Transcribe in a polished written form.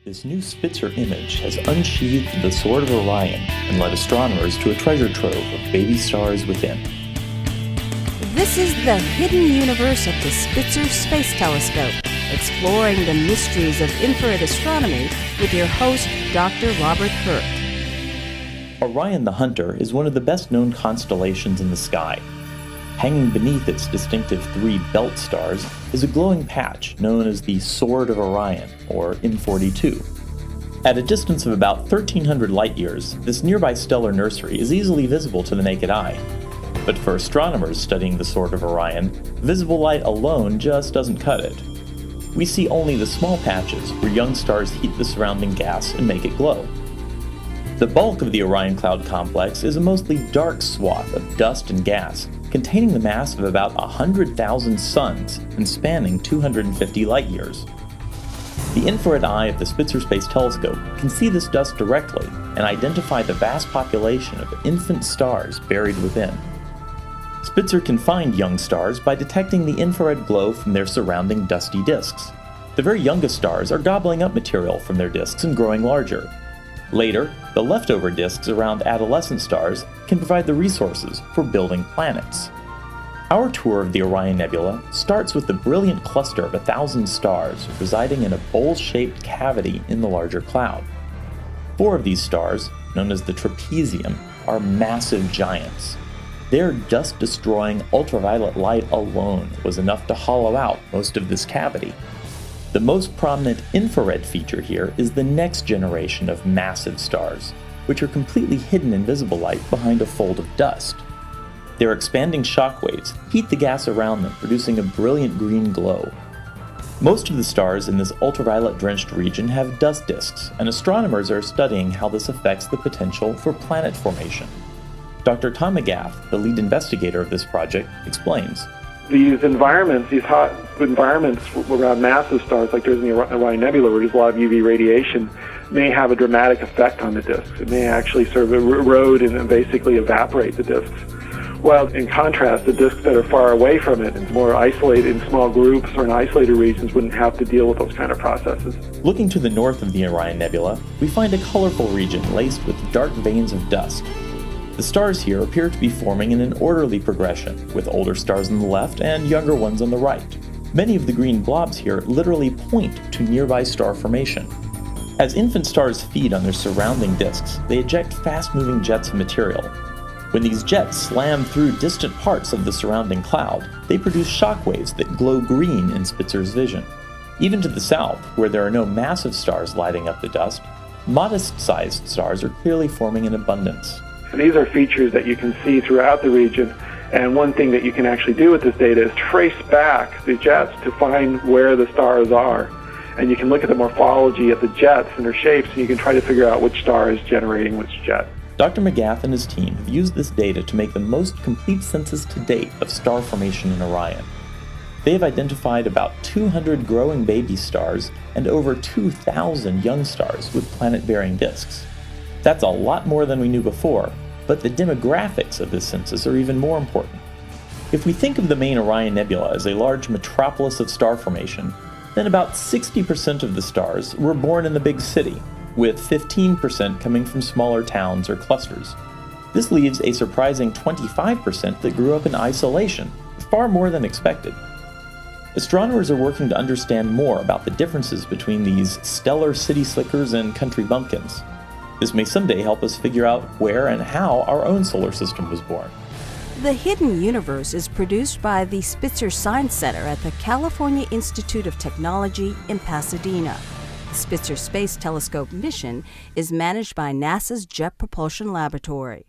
This new Spitzer image has unsheathed the Sword of Orion and led astronomers to a treasure trove of baby stars within. This is the hidden universe of the Spitzer Space Telescope, exploring the mysteries of infrared astronomy with your host, Dr. Robert Hurt. Orion the Hunter is one of the best-known constellations in the sky. Hanging beneath its distinctive three belt stars is a glowing patch known as the Sword of Orion, or M42. At a distance of about 1,300 light-years, this nearby stellar nursery is easily visible to the naked eye. But for astronomers studying the Sword of Orion, visible light alone just doesn't cut it. We see only the small patches where young stars heat the surrounding gas and make it glow. The bulk of the Orion cloud complex is a mostly dark swath of dust and gas, containing the mass of about 100,000 suns and spanning 250 light-years. The infrared eye of the Spitzer Space Telescope can see this dust directly and identify the vast population of infant stars buried within. Spitzer can find young stars by detecting the infrared glow from their surrounding dusty disks. The very youngest stars are gobbling up material from their disks and growing larger. Later, the leftover disks around adolescent stars can provide the resources for building planets. Our tour of the Orion Nebula starts with the brilliant cluster of 1,000 stars residing in a bowl-shaped cavity in the larger cloud. 4 of these stars, known as the trapezium, are massive giants. Their dust-destroying ultraviolet light alone was enough to hollow out most of this cavity. The most prominent infrared feature here is the next generation of massive stars, which are completely hidden in visible light behind a fold of dust. Their expanding shockwaves heat the gas around them, producing a brilliant green glow. Most of the stars in this ultraviolet-drenched region have dust disks, and astronomers are studying how this affects the potential for planet formation. Dr. Tom McGath, the lead investigator of this project, explains. These environments, these hot environments around massive stars like there's in the Orion Nebula where there's a lot of UV radiation, may have a dramatic effect on the disks. It may actually sort of erode and basically evaporate the disks. While in contrast, the disks that are far away from it and more isolated in small groups or in isolated regions wouldn't have to deal with those kind of processes. Looking to the north of the Orion Nebula, we find a colorful region laced with dark veins of dust. The stars here appear to be forming in an orderly progression, with older stars on the left and younger ones on the right. Many of the green blobs here literally point to nearby star formation. As infant stars feed on their surrounding disks, they eject fast-moving jets of material. When these jets slam through distant parts of the surrounding cloud, they produce shockwaves that glow green in Spitzer's vision. Even to the south, where there are no massive stars lighting up the dust, modest-sized stars are clearly forming in abundance. These are features that you can see throughout the region, and one thing that you can actually do with this data is trace back the jets to find where the stars are. And you can look at the morphology of the jets and their shapes, and you can try to figure out which star is generating which jet. Dr. McGath and his team have used this data to make the most complete census to date of star formation in Orion. They have identified about 200 growing baby stars and over 2,000 young stars with planet-bearing disks. That's a lot more than we knew before, but the demographics of this census are even more important. If we think of the main Orion Nebula as a large metropolis of star formation, then about 60% of the stars were born in the big city, with 15% coming from smaller towns or clusters. This leaves a surprising 25% that grew up in isolation, far more than expected. Astronomers are working to understand more about the differences between these stellar city slickers and country bumpkins. This may someday help us figure out where and how our own solar system was born. The Hidden Universe is produced by the Spitzer Science Center at the California Institute of Technology in Pasadena. The Spitzer Space Telescope mission is managed by NASA's Jet Propulsion Laboratory.